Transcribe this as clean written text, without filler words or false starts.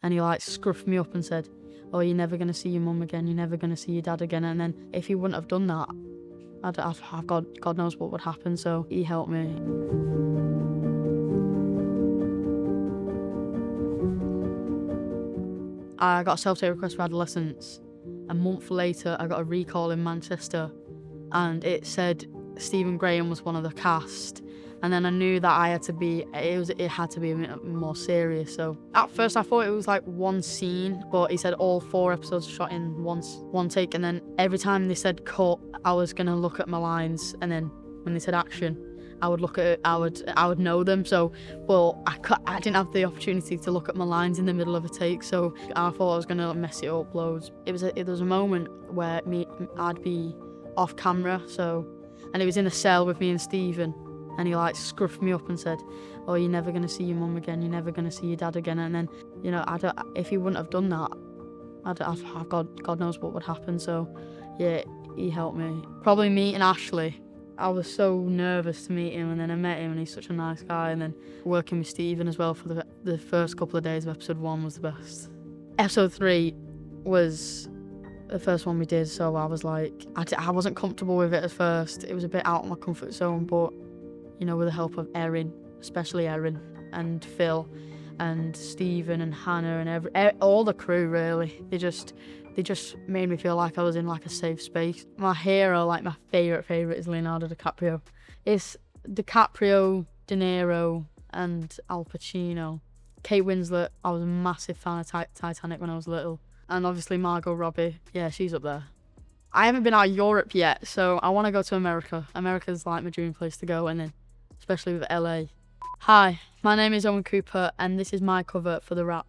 and he like scruffed me up and said, "Oh, you're never gonna see your mum again. You're never gonna see your dad again." And then if he wouldn't have done that, I've God knows what would happen. So he helped me. I got a self-tape request for Adolescence. A month later, I got a recall in Manchester, and it said Stephen Graham was one of the cast. And then I knew that I had to be, it had to be a bit more serious. So at first I thought it was like one scene, but he said all 4 episodes shot in one take. And then every time they said cut, I was gonna look at my lines, and then when they said action, I would look at it, I would know them. So, well, I didn't have the opportunity to look at my lines in the middle of a take. So I thought I was gonna mess it up loads. There was a moment where I'd be off camera, and it was in a cell with me and Stephen. And he like scruffed me up and said, "Oh, you're never gonna see your mum again. You're never gonna see your dad again." And then, if he wouldn't have done that, God knows what would happen. So, yeah, he helped me. Probably meeting Ashley. I was so nervous to meet him, and then I met him, and he's such a nice guy. And then working with Stephen as well for the first couple of days of episode 1 was the best. Episode 3 was the first one we did, so I was like, I wasn't comfortable with it at first. It was a bit out of my comfort zone, but with the help of Erin, especially Erin and Phil and Stephen and Hannah and all the crew, really, they just made me feel like I was in like a safe space. My hero, like my favourite is Leonardo DiCaprio. It's DiCaprio, De Niro and Al Pacino. Kate Winslet, I was a massive fan of Titanic when I was little. And obviously Margot Robbie, yeah, she's up there. I haven't been out of Europe yet, so I want to go to America. America's like my dream place to go, and then especially with LA. Hi, my name is Owen Cooper, and this is my cover for TheWrap.